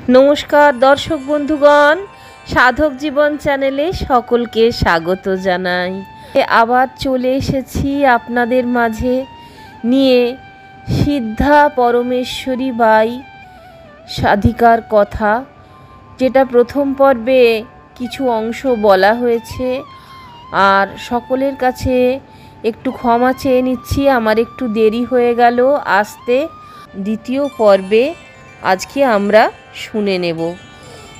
নমস্কার দর্শক বন্ধুগণ, সাধক জীবন চ্যানেলে সকলকে স্বাগত জানাই। আবার চলে এসেছি আপনাদের মাঝে নিয়ে সিদ্ধা পরমেশ্বরী বাই সাধিকার কথা, যেটা প্রথম পর্বে কিছু অংশ বলা হয়েছে। আর সকলের কাছে একটু ক্ষমা চেয়ে নিচ্ছি, আমার একটু দেরি হয়ে গেল আসতে। দ্বিতীয় পর্বে আজকে আমরা শুনে নেব।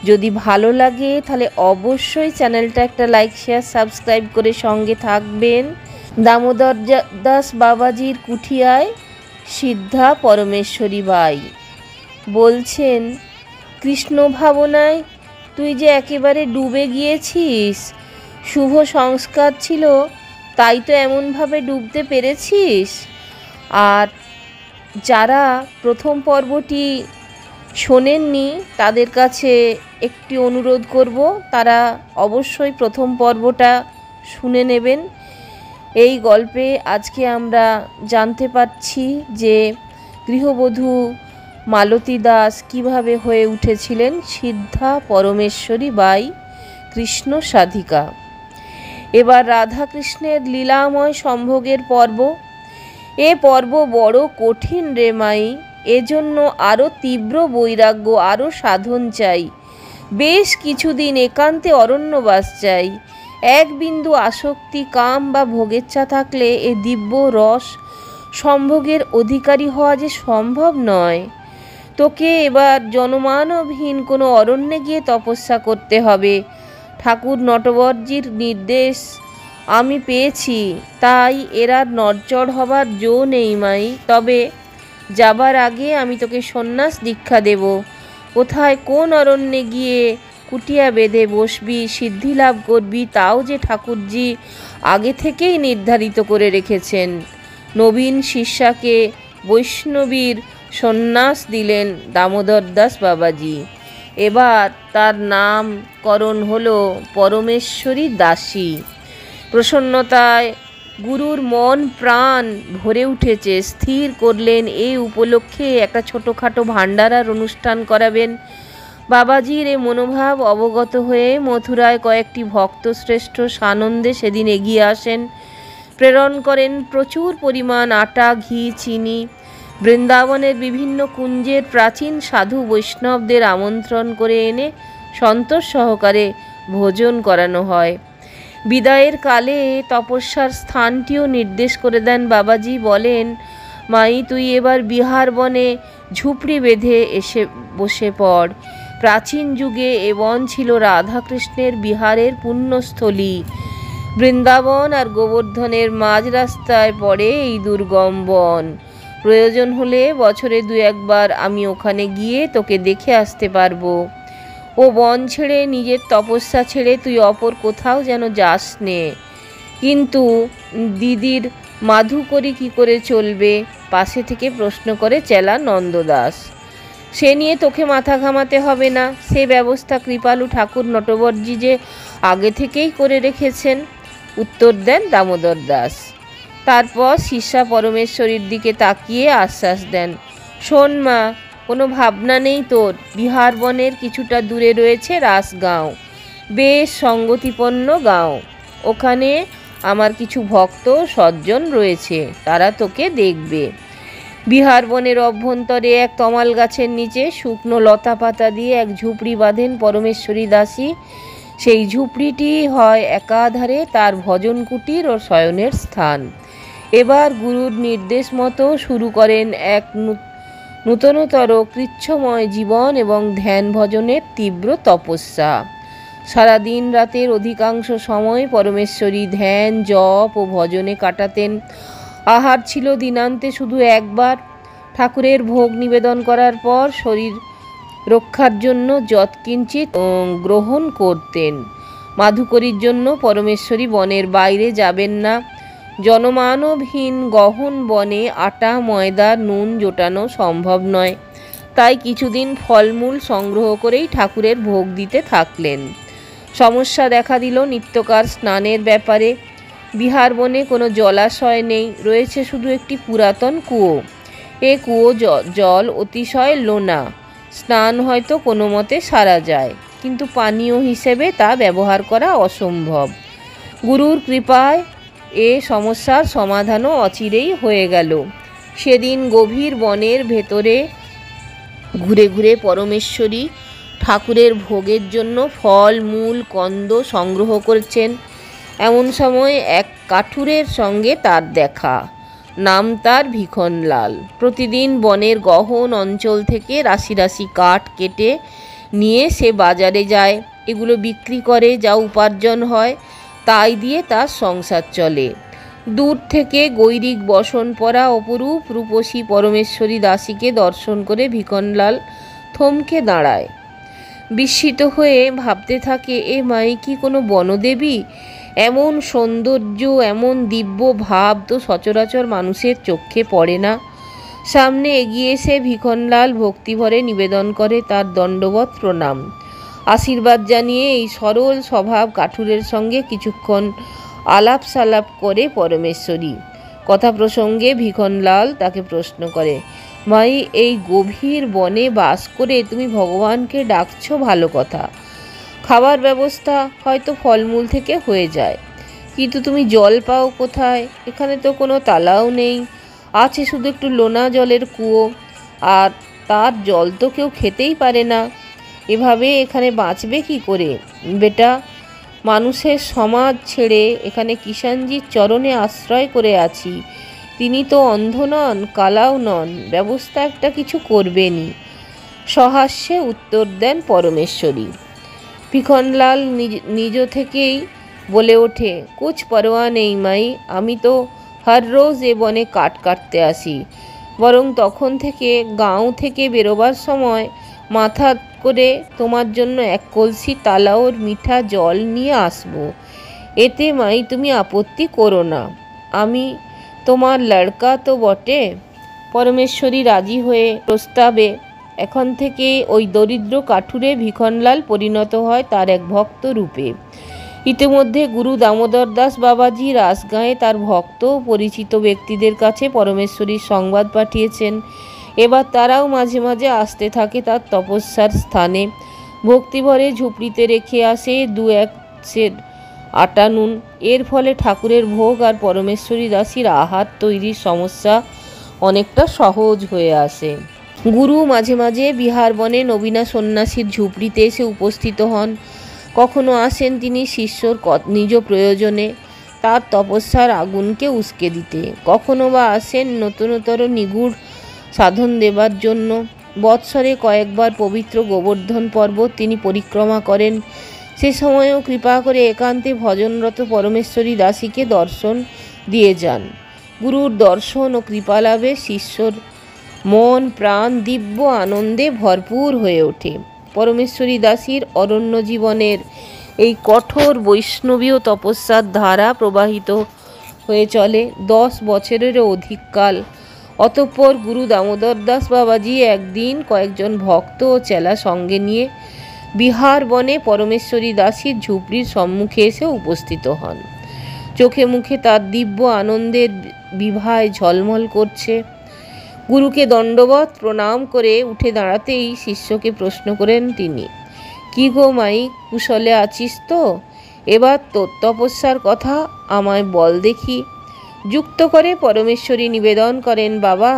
যদি ভালো লাগে তাহলে অবশ্যই চ্যানেলটা একটা লাইক শেয়ার সাবস্ক্রাইব করে সঙ্গে থাকবেন। দামোদর দাস বাবাজির কুঠিয়ায় সিদ্ধা পরমেশ্বরী বাই বলছেন, কৃষ্ণ ভাবনায় তুই যে একেবারে ডুবে গিয়েছিস, শুভ সংস্কার ছিল তাই তো এমনভাবে ডুবতে পেরেছিস। আর যারা প্রথম পর্বটি শোনেননি তাদের কাছে একটি অনুরোধ করব, তারা অবশ্যই প্রথম পর্বটা শুনে নেবেন। এই গল্পে আজকে আমরা জানতে পারছি যে গৃহবধূ মালতী দাস কীভাবে হয়ে উঠেছিলেন সিদ্ধা পরমেশ্বরী বাই কৃষ্ণ সাধিকা। এবার রাধাকৃষ্ণের লীলাময় সম্ভোগের পর্ব। এ পর্ব বড় কঠিন রে মাই, এজন্য আরও তীব্র বৈরাগ্য, আরও সাধন চাই। বেশ কিছুদিন একান্তে অরণ্যবাস চাই। এক বিন্দু আসক্তি, কাম বা ভোগেচ্ছা থাকলে এ দিব্য রস সম্ভোগের অধিকারী হওয়া যে সম্ভব নয়। তোকে এবার জনমানবহীন কোনো অরণ্যে গিয়ে তপস্যা করতে হবে। ঠাকুর নটবরজির নির্দেশ আমি পেয়েছি, তাই এরা নড়চড় হবার জো নেই মাই। তবে যাবার আগে আমি তোকে সন্ন্যাস দীক্ষা দেব। কোথায় কোন অরণ্যে গিয়ে কুটিয়া বেঁধে বসবি, সিদ্ধি লাভ করবি, তাও যে ঠাকুরজি আগে থেকেই নির্ধারিত করে রেখেছেন। নবীন শিষ্যাকে বৈষ্ণবীর সন্ন্যাস দিলেন দামোদর দাস বাবাজি। এবার তার নামকরণ হলো পরমেশ্বরী দাসী। প্রসন্নতায় গুরুর মন প্রাণ ভরে উঠেছে। স্থির করলেন এই উপলক্ষে একটা ছোটোখাটো ভাণ্ডারার অনুষ্ঠান করাবেন। বাবাজির এ মনোভাব অবগত হয়ে মথুরায় কয়েকটি ভক্তশ্রেষ্ঠ সানন্দে সেদিন এগিয়ে আসেন। প্রেরণ করেন প্রচুর পরিমাণ আটা, ঘি, চিনি। বৃন্দাবনের বিভিন্ন কুঞ্জের প্রাচীন সাধু বৈষ্ণবদের আমন্ত্রণ করে এনে সন্তোষ সহকারে ভোজন করানো হয়। বিদায়ের কালে তপস্যার স্থানটিও নির্দেশ করে দেন বাবাজি। বলেন, মাই তুই এবার বিহার বনে ঝুপড়ি বেঁধে এসে বসে পড়। প্রাচীন যুগে এ বন ছিল রাধাকৃষ্ণের বিহারের পুণ্যস্থলী। বৃন্দাবন আর গোবর্ধনের মাঝ রাস্তায় পড়ে এই দুর্গম বন। প্রয়োজন হলে বছরে দু একবার আমি ওখানে গিয়ে তোকে দেখে আসতে পারবো। ও বন ছেড়ে, নিজের তপস্যা ছেড়ে তুই অপর কোথাও যেন যাস নে। কিন্তু দিদির মাধু করি কী করে চলবে? পাশে থেকে প্রশ্ন করে চেলা নন্দদাস। সে নিয়ে তোকে মাথা ঘামাতে হবে না, সে ব্যবস্থা কৃপালু ঠাকুর নটবরজি যে আগে থেকেই করে রেখেছেন, উত্তর দেন দামোদর দাস। তারপর শিষ্যা পরমেশ্বরীর দিকে তাকিয়ে আশ্বাস দেন, শোন মা, কোনো ভাবনা নেই তোর। বিহার বনের কিছুটা দূরে রয়েছে রাসগাঁও, বেশ সঙ্গতিপন্ন গাঁও। ওখানে আমার কিছু ভক্ত সজ্জন রয়েছে, তারা তোকে দেখবে। বিহার বনের অভ্যন্তরে এক তমাল গাছের নিচে শুকনো লতা পাতা দিয়ে এক ঝুপড়ি বাঁধেন পরমেশ্বরী দাসী। সেই ঝুপড়িটি হয় একাধারে তার ভজন কুটির ও শয়নের স্থান। এবার গুরুর নির্দেশ মতো শুরু করেন এক নূতনতর কৃচ্ছময় জীবন এবং ধ্যান ভজনের তীব্র তপস্যা। সারাদিন রাতের অধিকাংশ সময় পরমেশ্বরী ধ্যান, জপ ও ভজনে কাটাতেন। আহার ছিল দিনান্তে শুধু একবার। ঠাকুরের ভোগ নিবেদন করার পর শরীর রক্ষার জন্য যৎকিঞ্চিৎ গ্রহণ করতেন। মাধুকরীর জন্য পরমেশ্বরী বনের বাইরে যাবেন না। জনমানবহীন গহন বনে আটা, ময়দা, নুন জোটানো সম্ভব নয়। তাই কিছুদিন ফলমূল সংগ্রহ করেই ঠাকুরের ভোগ দিতে থাকলেন। সমস্যা দেখা দিল নিত্যকার স্নানের ব্যাপারে। বিহার বনে কোনো জলাশয় নেই, রয়েছে শুধু একটি পুরাতন কুয়ো। এ কুয়ো জল অতিশয় লোনা। স্নান হয়তো কোনো মতে সারা যায়, কিন্তু পানীয় হিসেবে তা ব্যবহার করা অসম্ভব। গুরুর কৃপায় এ সমস্যার সমাধানও অচিরেই হয়ে গেল। সেদিন গভীর বনের ভেতরে ঘুরে ঘুরে পরমেশ্বরী ঠাকুরের ভোগের জন্য ফল মূল কন্দ সংগ্রহ করছেন। এমন সময় এক কাঠুরের সঙ্গে তার দেখা। নাম তার ভিখনলাল। প্রতিদিন বনের গহন অঞ্চল থেকে রাশি রাশি কাঠ কেটে নিয়ে সে বাজারে যায়, এগুলো বিক্রি করে, যা উপার্জন হয় তাই দিয়ে তার সংসার চলে। দূর থেকে গৈরিক বসন পরা অপরূপ রূপসী পরমেশ্বরী দাসীকে দর্শন করে ভিখনলাল থমকে দাঁড়ায়। বিস্মিত হয়ে ভাবতে থাকে, এ মাই কি কোনো বনদেবী? এমন সৌন্দর্য, এমন দিব্য ভাব তো সচরাচর মানুষের চোখে পড়ে না। সামনে এগিয়ে এসে ভিখনলাল ভক্তিভরে নিবেদন করে তার দণ্ডবৎ প্রণাম। আশীর্বাদ জানিয়ে এই সরল স্বভাব কাঠুরের সঙ্গে কিছুক্ষণ আলাপ সালাপ করে পরমেশ্বরী। কথা প্রসঙ্গে ভিখনলাল তাকে প্রশ্ন করে, মাই, এই গভীর বনে বাস করে তুমি ভগবানকে ডাকছো, ভালো কথা। খাবার ব্যবস্থা হয়তো ফলমূল থেকে হয়ে যায়, কিন্তু তুমি জল পাও কোথায়? এখানে তো কোনো তালাও নেই, আছে শুধু একটু লোনা জলের কুয়ো, আর তার জল তো কেউ খেতেই পারে না। এভাবে এখানে বাঁচবে কি করে? বেটা, মানুষের সমাজ ছেড়ে এখানে কিষাণজির চরণে আশ্রয় করে আছি। তিনি তো অন্ধ নন, কালাও নন, ব্যবস্থা একটা কিছু করবেনই। সহাস্যে উত্তর দেন পরমেশ্বরী। ভিখনলাল নিজ থেকেই বলে ওঠে, কুছ পরোয়া নেই মাই, আমি তো হর রোজ এ বনে কাঠ কাটতে আসি। বরং তখন থেকে গাঁও থেকে বেরোবার সময় মাথা করে তোমার জন্য এক কলসি তালাওর মিঠা জল নিয়ে আসবো। এতে মাই তুমি আপত্তি করো না, আমি তোমার লড়কা তো বটে। পরমেশ্বরী রাজি হয়ে প্রস্তাবে এখন থেকে ওই দরিদ্র কাঠুরে ভিখনলাল পরিণত হয় তার এক ভক্ত রূপে। ইতিমধ্যে গুরু দামোদর দাস বাবাজি রাসগাঁয়ে তার ভক্ত পরিচিত ব্যক্তিদের কাছে পরমেশ্বরীর সংবাদ পাঠিয়েছেন। এবার তারাও মাঝে মাঝে আসতে থাকে তার তপস্যার স্থানে। ভক্তিভরে ঝুপড়িতে রেখে আসে দু এক সের আটা নুন। এর ফলে ঠাকুরের ভোগ আর পরমেশ্বরী দাসীর আহার তৈরির সমস্যা অনেকটা সহজ হয়ে আসে। গুরু মাঝে মাঝে বিহার বনে নবীনা সন্ন্যাসীর ঝুপড়িতে এসে উপস্থিত হন। কখনো আসেন তিনি শিষ্যর নিজ প্রয়োজনে, তার তপস্যার আগুনকে উস্কে দিতে, কখনো বা আসেন নতুনতর নিগুড় সাধন দেবার জন্য। বৎসরে কয়েকবার পবিত্র গোবর্ধন পর্বত তিনি পরিক্রমা করেন। সে সময়ও কৃপা করে একান্তে ভজনরত পরমেশ্বরী দাসীকে দর্শন দিয়ে যান। গুরুর দর্শন ও কৃপালাভে শিষ্যর মন প্রাণ দিব্য আনন্দে ভরপুর হয়ে ওঠে। পরমেশ্বরী দাসীর অরণ্য জীবনের এই কঠোর বৈষ্ণবীয় তপস্যার ধারা প্রবাহিত হয়ে চলে 10 বছরেরও অধিক কাল। অতঃপর গুরু দামোদর দাস বাবাজি একদিন কয়েকজন ভক্ত ও চেলা সঙ্গে নিয়ে বিহার বনে পরমেশ্বরী দাসীর ঝুপড়ির সম্মুখে এসে উপস্থিত হন। চোখে মুখে তার দিব্য আনন্দের বিভায় ঝলমল করছে। গুরুকে দণ্ডবৎ প্রণাম করে উঠে দাঁড়াতেই শিষ্যকে প্রশ্ন করেন তিনি, কি গো মাই, কুশলে আছিস তো? এবার তোর তপস্যার কথা আমায় বল দেখি। যুক্ত করে পরমেশ্বরী নিবেদন করেন, বাবা,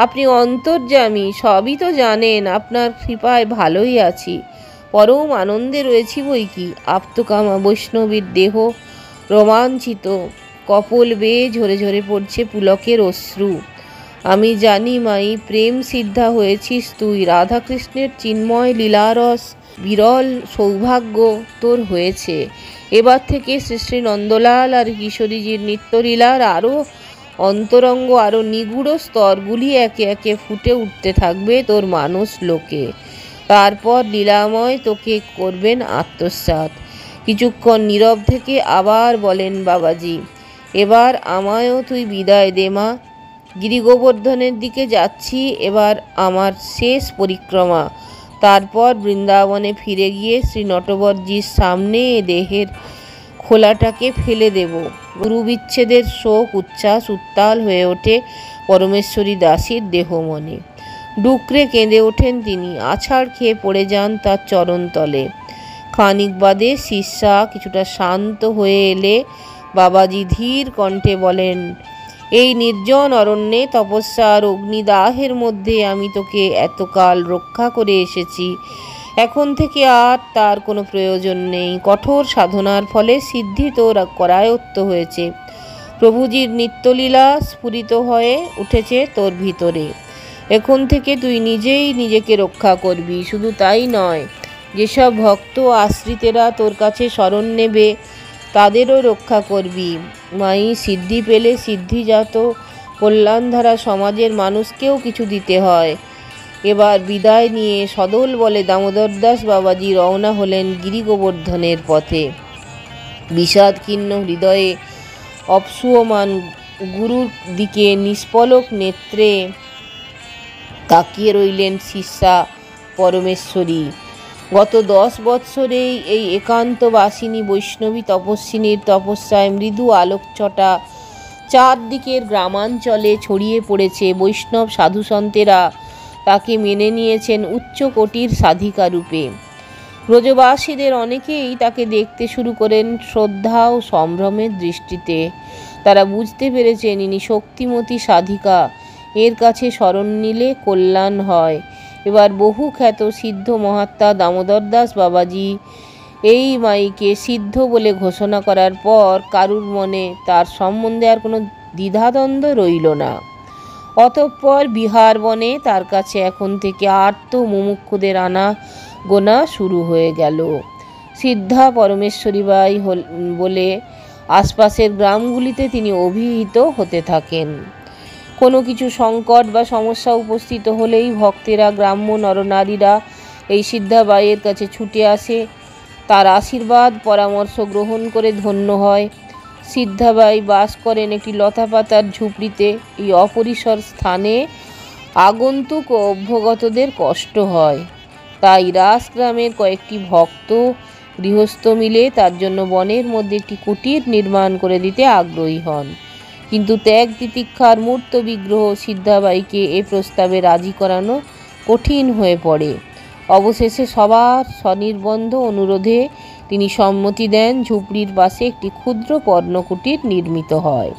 আপনি অন্তর্যামী, সবই তো জানেন, আপনার কৃপায় ভালোই আছি, পরম আনন্দে রয়েছি বই কি। আপ্তকামা বৈষ্ণবীর দেহ রোমাঞ্চিত, কপোল বেয়ে ঝরে ঝরে পড়ছে পুলকের অশ্রু। আমি জানি মাই, প্রেম সিদ্ধা হয়েছিস তুই, রাধাকৃষ্ণের চিন্ময় লীলারস বিরল সৌভাগ্য তোর হয়েছে। এবার থেকে শ্রী শ্রী নন্দলাল আর কিশোরীজির নিত্যলীলার আরও অন্তরঙ্গ, আরও নিগুড় স্তরগুলি একে একে ফুটে উঠতে থাকবে তোর মানস লোকে। তারপর লীলাময় তোকে করবেন আত্মসাৎ। কিছুক্ষণ নীরব থেকে আবার বলেন বাবাজি, এবার আমায়ও তুই বিদায় দে মা, গিরিগোবর্ধনের দিকে যাচ্ছি এবার আমার শেষ পরিক্রমা। তারপর বৃন্দাবনে ফিরে গিয়ে শ্রী নটবরজির সামনে দেহের খোলাটাকে ফেলে দেব। গুরু বিচ্ছেদের শোক উচ্ছ্বাস উত্তাল হয়ে ওঠে পরমেশ্বরী দাসীর দেহ মনে। ডুকরে কেঁদে ওঠেন তিনি, আছাড় খেয়ে পড়ে যান তার চরণতলে। খানিক বাদে শিষ্যা কিছুটা শান্ত হয়ে এলে বাবাজি ধীর কণ্ঠে বলেন, এই নির্জন অরণ্যে তপস্যার অগ্নিদাহের মধ্যে আমি তোকে এতকাল রক্ষা করে এসেছি, এখন থেকে আর তার কোনো প্রয়োজন নেই। কঠোর সাধনার ফলে সিদ্ধি তোর করায়ত্ত হয়েছে, প্রভুজির নিত্যলীলা স্ফুরিত হয়ে উঠেছে তোর ভিতরে। এখন থেকে তুই নিজেই নিজেকে রক্ষা করবি। শুধু তাই নয়, যেসব ভক্ত আশ্রিতেরা তোর কাছে শরণ নেবে তাদেরও রক্ষা করবি। মাই সিদ্ধি পেলে সিদ্ধিজাত কল্যাণধারা সমাজের মানুষকেও কিছু দিতে হয়। এবার বিদায় নিয়ে সদল বলে দামোদরদাস বাবাজি রওনা হলেন গিরি গোবর্ধনের পথে। বিষাদকীর্ণ হৃদয়ে অপসূয়মান গুরুর দিকে নিষ্পলক নেত্রে তাকিয়ে রইলেন শিষ্যা পরমেশ্বরী। গত 10 বৎসরেই এই একান্তবাসিনী বৈষ্ণবী তপস্বিনীর তপস্যায় মৃদু আলোকছটা চারদিকের গ্রামাঞ্চলে ছড়িয়ে পড়েছে। বৈষ্ণব সাধুসন্তেরা তাকে মেনে নিয়েছেন উচ্চ কোটির সাধিকা রূপে। ব্রজবাসীদের অনেকেই তাকে দেখতে শুরু করেন শ্রদ্ধা ও সম্ভ্রমের দৃষ্টিতে। তারা বুঝতে পেরেছেন ইনি শক্তিমতী সাধিকা, এর কাছে শরণ নিলে কল্যাণ হয়। এবার বহু খ্যাত সিদ্ধ মহাত্মা দামোদরদাস বাবাজি এই মাইকে সিদ্ধ বলে ঘোষণা করার পর কারুর মনে তার সম্বন্ধে আর কোনো দ্বিধাদ্বন্দ্ব রইল না। অতঃপর বিহার বনে তার কাছে এখন থেকে আর্ত মুমুক্ষুদের আনা গোনা শুরু হয়ে গেল। সিদ্ধা পরমেশ্বরী বাই বলে আশপাশের গ্রামগুলিতে তিনি অভিহিত হতে থাকেন। কোনো কিছু সংকট বা সমস্যা উপস্থিত হলেই ভক্তেরা, গ্রাম্য নরনারীরা এই সিদ্ধাবাইয়ের কাছে ছুটে আসে। তার আশীর্বাদ পরামর্শ গ্রহণ করে ধন্য হয়। সিদ্ধাবাই বাস করেন একটি লতাপাতার ঝুপড়িতে। এই অপরিসর স্থানে আগন্তুক ও অভ্যাগতদের কষ্ট হয়, তাই রাসগ্রামের কয়েকটি ভক্ত গৃহস্থ মিলে তার জন্য বনের মধ্যে একটি কুটির নির্মাণ করে দিতে আগ্রহী হন। কিন্তু ত্যাগ তিতিক্ষার মূর্ত বিগ্রহ সিদ্ধাবাইকে এ প্রস্তাবে রাজি করানো কঠিন হয়ে পড়ে। অবশেষে সবার স্বনির্বন্ধ অনুরোধে তিনি সম্মতি দেন। ঝুপড়ির পাশে একটি ক্ষুদ্র পর্ণকুটির নির্মিত হয়।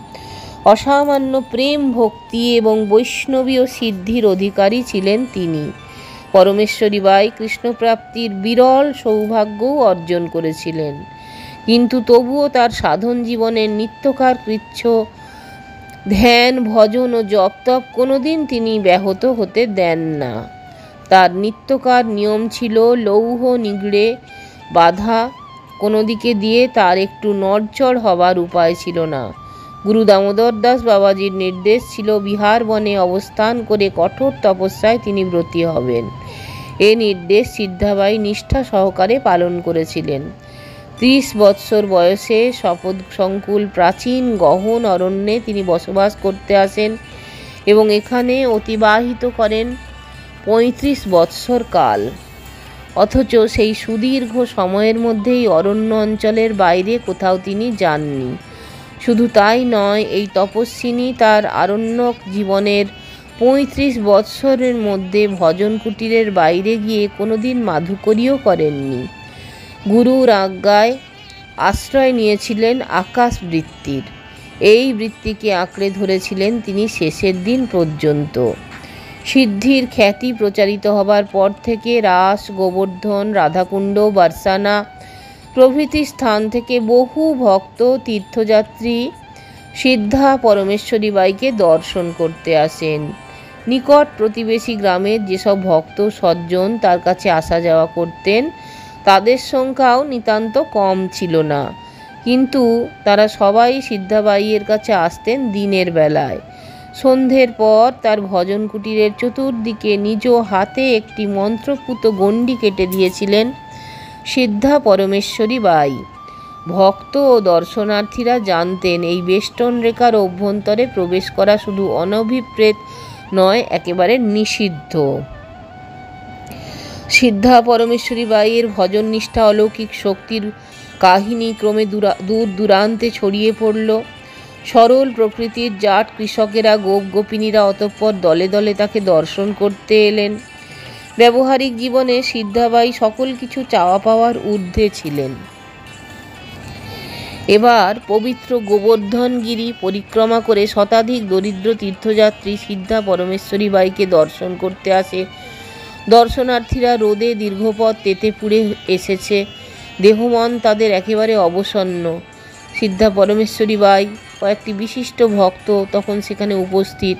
অসামান্য প্রেম, ভক্তি এবং বৈষ্ণবীয় সিদ্ধির অধিকারী ছিলেন তিনি। পরমেশ্বরী বাই কৃষ্ণপ্রাপ্তির বিরল সৌভাগ্যও অর্জন করেছিলেন, কিন্তু তবুও তার সাধন জীবনের নিত্যকার কৃচ্ছ ধ্যান, ভজন ও জপতপ কোনোদিন তিনি ব্যাহত হতে দেন না। তার নিত্যকার নিয়ম ছিল লৌহ নিগড়ে বাঁধা, কোনো দিকে দিয়ে তার একটু নড়চড় হবার উপায় ছিল না। গুরু দামোদরদাস বাবাজির নির্দেশ ছিল বিহার বনে অবস্থান করে কঠোর তপস্যায় তিনি ব্রতী হবেন। এ নির্দেশ সিদ্ধাবাই নিষ্ঠা সহকারে পালন করেছিলেন। 30 বৎসর বয়সে শপথ সংকুল প্রাচীন গহন অরণ্যে তিনি বসবাস করতে আসেন এবং এখানে অতিবাহিত করেন 35 বৎসর কাল। অথচ সেই সুদীর্ঘ সময়ের মধ্যেই অরণ্য অঞ্চলের বাইরে কোথাও তিনি যাননি। শুধু তাই নয়, এই তপস্বিনী তার আরণ্যক জীবনের 35 বৎসরের মধ্যে ভজন কুটিরের বাইরে গিয়ে কোনোদিন মাধুকরীও করেননি। গুরুর আজ্ঞায় আশ্রয় নিয়েছিলেন আকাশ বৃত্তির। এই বৃত্তিকে আঁকড়ে ধরেছিলেন তিনি শেষের দিন পর্যন্ত। সিদ্ধির খ্যাতি প্রচারিত হবার পর থেকে রাস, গোবর্ধন, রাধাকুণ্ড, বারসানা প্রভৃতি স্থান থেকে বহু ভক্ত তীর্থযাত্রী সিদ্ধা পরমেশ্বরী বাইকে দর্শন করতে আসেন। নিকট প্রতিবেশী গ্রামের যেসব ভক্ত সজ্জন তার কাছে আসা যাওয়া করতেন তাদের সংখ্যাও নিতান্ত কম ছিল না, কিন্তু তারা সবাই সিদ্ধাবাইয়ের কাছে আসতেন দিনের বেলায়। সন্ধ্যের পর তার ভজন কুটিরের চতুর্দিকে নিজ হাতে একটি মন্ত্রপুত গণ্ডি কেটে দিয়েছিলেন সিদ্ধা পরমেশ্বরী বাই। ভক্ত ও দর্শনার্থীরা জানতেন এই বেষ্টন রেখার অভ্যন্তরে প্রবেশ করা শুধু অনভিপ্রেত নয়, একেবারে নিষিদ্ধ। সিদ্ধা পরমেশ্বরী বাইয়ের ভজন নিষ্ঠা, অলৌকিক শক্তির কাহিনী ক্রমে দূর দূরান্তে ছড়িয়ে পড়ল। সরল প্রকৃতির জাট কৃষকেরা, গোপ গোপিনীরা অতঃপর দলে দলে তাকে দর্শন করতে এলেন। ব্যবহারিক জীবনে সিদ্ধাবাই সকল কিছু চাওয়া পাওয়ার ঊর্ধ্বে ছিলেন। এবার পবিত্র গোবর্ধনগিরি পরিক্রমা করে শতাধিক দরিদ্র তীর্থযাত্রী সিদ্ধা পরমেশ্বরী বাইকে দর্শন করতে আসে। দর্শনার্থীরা রোদে দীর্ঘপথ তেতেপুরে এসেছে, দেহমন তাদের একেবারে অবসন্ন। সিদ্ধা পরমেশ্বরী বাই কয়েকটি বিশিষ্ট ভক্ত তখন সেখানে উপস্থিত।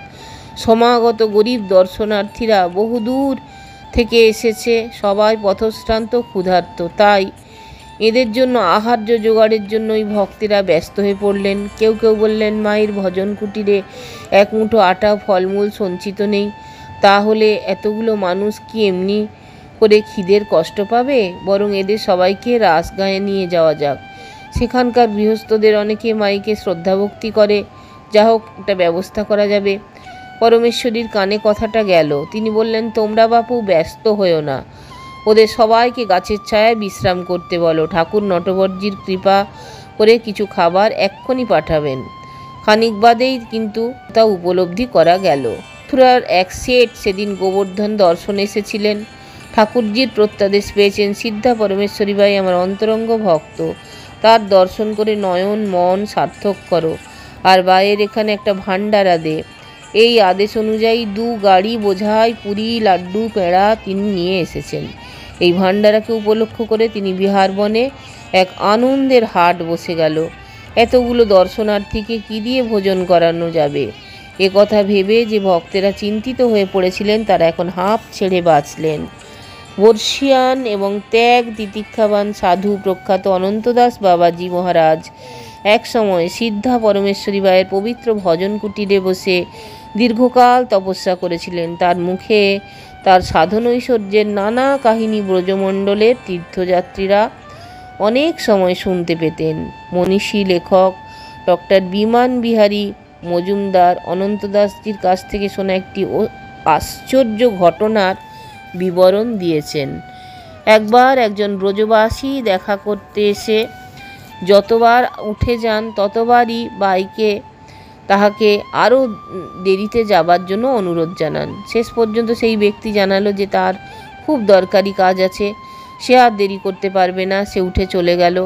সমাগত গরিব দর্শনার্থীরা বহুদূর থেকে এসেছে, সবাই পথশ্রান্ত, ক্ষুধার্ত। তাই এদের জন্য আহার্য জোগাড়ের জন্য ওই ভক্তেরা ব্যস্ত হয়ে পড়লেন। কেউ কেউ বললেন, মায়ের ভজন কুটিরে এক মুঠো আটা ফলমূল সঞ্চিত নেই, তাহলে এতগুলো মানুষ কি এমনি করে খিদের কষ্ট পাবে? বরং এদের সবাইকে রাসগাঁয়ে নিয়ে যাওয়া যাক। সেখানকার গৃহস্থদের অনেকে মাইকে শ্রদ্ধাভক্তি করে, যা হোক একটা ব্যবস্থা করা যাবে। পরমেশ্বরীর কানে কথাটা গেল। তিনি বললেন, তোমরা বাপু ব্যস্ত হয়েও না, ওদের সবাইকে গাছের ছায়ায় বিশ্রাম করতে বলো। ঠাকুর নটবরজির কৃপা করে কিছু খাবার এক্ষুনি পাঠাবেন। খানিক বাদেই কিন্তু তা উপলব্ধি করা গেল। মথুরার এক শেঠ সেদিন গোবর্ধন দর্শন এসেছিলেন। ঠাকুরজির প্রত্যাদেশ পেয়েছেন, সিদ্ধা পরমেশ্বরী বাই আমার অন্তরঙ্গ ভক্ত, তার দর্শন করে নয়ন মন সার্থক করো, আর বাইয়ের এখানে একটা ভাণ্ডারা দে। এই আদেশ অনুযায়ী 2 গাড়ি বোঝাই পুরি, লাড্ডু, পেঁড়া তিনি নিয়ে এসেছেন। এই ভাণ্ডারাকে উপলক্ষ করে তিনি বিহার বনে এক আনন্দের হাট বসে গেল। এতগুলো দর্শনার্থীকে কি দিয়ে ভোজন করানো যাবে, এ কথা ভেবে যে ভক্তেরা চিন্তিত হয়ে পড়েছিলেন, তারা এখন হাঁপ ছেড়ে বাঁচলেন। বর্ষিয়ান এবং ত্যাগ তিতিক্ষাবান সাধু প্রখ্যাত অনন্তদাস বাবাজি মহারাজ এক সময় সিদ্ধা পরমেশ্বরী বাইয়ের পবিত্র ভজন কুটিরে বসে দীর্ঘকাল তপস্যা করেছিলেন। তার মুখে তার সাধন ঐশ্বর্যের নানা কাহিনী ব্রজমণ্ডলের তীর্থযাত্রীরা অনেক সময় শুনতে পেতেন। মনীষী লেখক ডক্টর বিমান বিহারী মজুমদার অনন্তদাসজির কাছ থেকে শোনা একটি আশ্চর্য ঘটনার বিবরণ দিয়েছেন। একবার একজন ব্রজবাসী দেখা করতে এসে যতবার উঠে যান ততবারই বাইকে তাহাকে আরও দেরিতে যাবার জন্য অনুরোধ জানান। শেষ পর্যন্ত সেই ব্যক্তি জানালো যে তার খুব দরকারি কাজ আছে, সে আর দেরি করতে পারবে না, সে উঠে চলে গেল।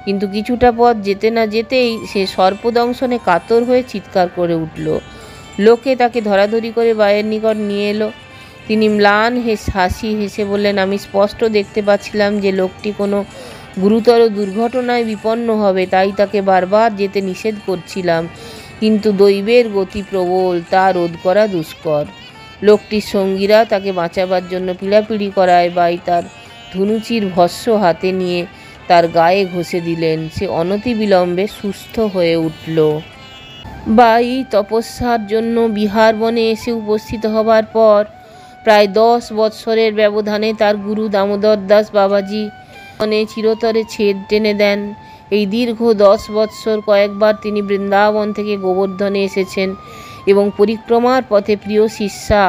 কিন্তু কিছুটা পথ যেতে না যেতেই সে সর্পদংশনে কাতর হয়ে চিৎকার করে উঠল। লোকে তাকে ধরাধরি করে বাইয়ের নিকট নিয়ে এলো। তিনি ম্লান হাসি হেসে বললেন, আমি স্পষ্ট দেখতে পাচ্ছিলাম যে লোকটি কোনো গুরুতর দুর্ঘটনায় বিপন্ন হবে, তাই তাকে বারবার যেতে নিষেধ করছিলাম, কিন্তু দৈবের গতি প্রবল, তা রোধ করা দুষ্কর। লোকটির সঙ্গীরা তাকে বাঁচাবার জন্য পিড়াপিড়ি করায় বাই তার ধনুচির ভস্য হাতে নিয়ে তার গায়ে ঘষে দিলেন। সে অনতিবিলম্বে সুস্থ হয়ে উঠল। বাই তপস্যার জন্য বিহার বনে এসে উপস্থিত হবার পর প্রায় 10 বৎসরের ব্যবধানে তার গুরু দামোদর দাস বাবাজি মনে চিরতরে ছেদ টেনে দেন। এই দীর্ঘ 10 বৎসর কয়েকবার তিনি বৃন্দাবন থেকে গোবর্ধনে এসেছেন এবং পরিক্রমার পথে প্রিয় শিষ্যা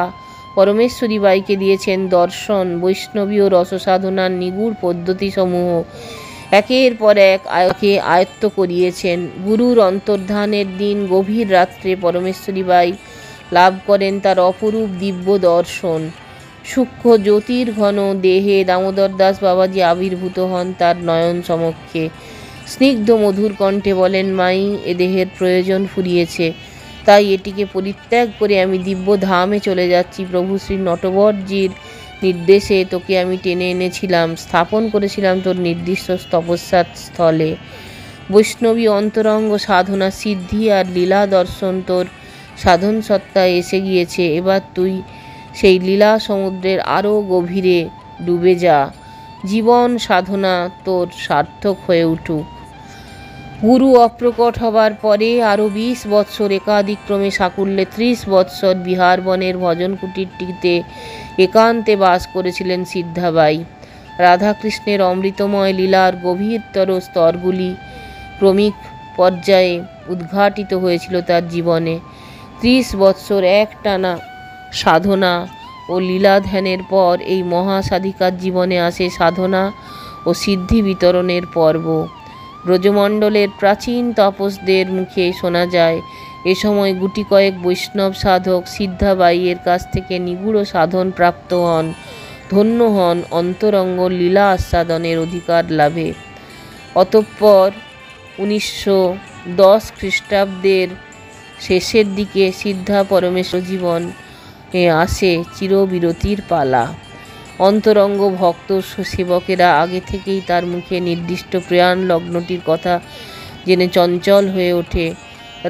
পরমেশ্বরী বাইকে দিয়েছেন দর্শন, বৈষ্ণবী ও রসসাধনার নিগূঢ় পদ্ধতিসমূহ একের পর এক আয়ত্ত করিয়েছেন। গুরুর অন্তর্ধানের দিন গভীর রাত্রে পরমেশ্বরী বাই লাভ করেন তার অপরূপ দিব্য দর্শন। সূক্ষ্ম জ্যোতির ঘন দেহে দামোদর দাস বাবাজি আবির্ভূত হন তার নয়ন সমক্ষে। স্নিগ্ধ মধুর কণ্ঠে বলেন, মাই, এ দেহের প্রয়োজন ফুরিয়েছে, তাই এটিকে পরিত্যাগ করে আমি দিব্য ধামে চলে যাচ্ছি। প্রভু শ্রী নটবরজির নির্দেশে তোকে আমি টেনে এনেছিলাম, স্থাপন করেছিলাম তোর নির্দিষ্ট তপস্যার স্থলে। বৈষ্ণবী অন্তরঙ্গ সাধনা সিদ্ধি আর লীলা দর্শন তোর সাধন সত্তায় এসে গিয়েছে। এবার তুই সেই লীলা সমুদ্রের আরও গভীরে ডুবে যা, জীবন সাধনা তোর সার্থক হয়ে উঠুক। গুরু অপ্রকট হবার পরে আরও 20 বৎসর একাদিক্রমে সাকুল্যে 30 বৎসর বিহার বনের ভজন কুটিরটিতে একান্তে বাস করেছিলেন সিদ্ধাবাই। রাধাকৃষ্ণের অমৃতময় লীলার গভীরতর স্তরগুলি ক্রমিক পর্যায়ে উদ্ঘাটিত হয়েছিল তার জীবনে। 30 বৎসর একটানা সাধনা ও লীলা ধ্যানের পর এই মহাসাধিকার জীবনে আসে সাধনা ও সিদ্ধি বিতরণের পর্ব। ব্রজমণ্ডলের প্রাচীন তাপসদের মুখে শোনা যায় এ সময় গুটি কয়েক বৈষ্ণব সাধক সিদ্ধাবাইয়ের কাছ থেকে নিগুড় সাধন প্রাপ্ত হন, ধন্য হন অন্তরঙ্গ লীলা আস্বাদনের অধিকার লাভে। অতঃপর 1910 খ্রিস্টাব্দের শেষের দিকে সিদ্ধা পরমেশ্বর জীবনে আসে চিরবিরতির পালা। অন্তরঙ্গ ভক্ত সেবকেরা আগে থেকেই তার মুখে নির্দিষ্ট প্রয়াণ লগ্নটির কথা জেনে চঞ্চল হয়ে ওঠে।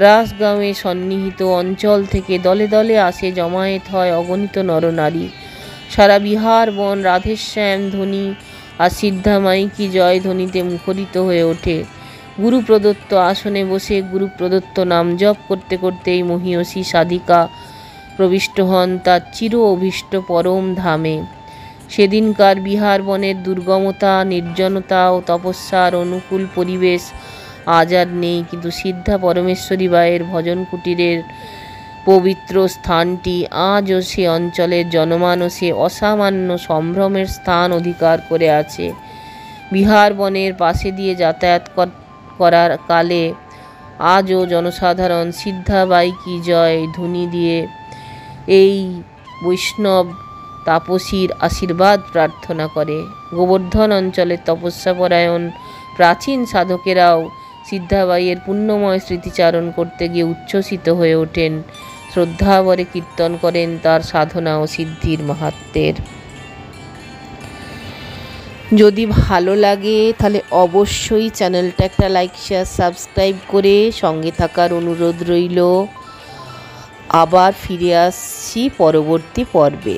রাসগাঁওয়ে সন্নিহিত অঞ্চল থেকে দলে দলে আসে, জমায়েত হয় অগণিত নরনারী। সারা বিহার বন রাধেশ্যাম ধ্বনি আর সিদ্ধামাই কি জয় ধ্বনিতে মুখরিত হয়ে ওঠে। গুরু প্রদত্ত আসনে বসে গুরু প্রদত্ত নাম জপ করতে করতেই মহীয়সী সাধিকা প্রবিষ্ট হন তার চির অভীষ্ট পরম ধামে। সেদিনকার বিহার বনের দুর্গমতা, নির্জনতা ও তপস্যার অনুকূল পরিবেশ আজ আর নেই, কিন্তু সিদ্ধা পরমেশ্বরী বায়ের ভজন কুটিরের পবিত্র স্থানটি আজও সে অঞ্চলের জনমানসে অসামান্য সম্ভ্রমের স্থান অধিকার করে আছে। বিহার বনের পাশে দিয়ে যাতায়াত করার কালে আজও জনসাধারণ সিদ্ধাবাই কি জয় ধ্বনি দিয়ে এই বৈষ্ণব তাপসীর আশীর্বাদ প্রার্থনা করে। গোবর্ধন অঞ্চলের তপস্যাপরায়ণ প্রাচীন সাধকেরাও সিদ্ধাবাইয়ের পুণ্যময় স্মৃতিচারণ করতে গিয়ে উচ্ছ্বসিত হয়ে ওঠেন, শ্রদ্ধাভরে কীর্তন করেন তার সাধনা ও সিদ্ধির মাহাত্ম্যের। যদি ভালো লাগে তাহলে অবশ্যই চ্যানেলটা একটা লাইক, শেয়ার, সাবস্ক্রাইব করে সঙ্গে থাকার অনুরোধ রইল। আবার ফিরে আসছি পরবর্তী পর্বে।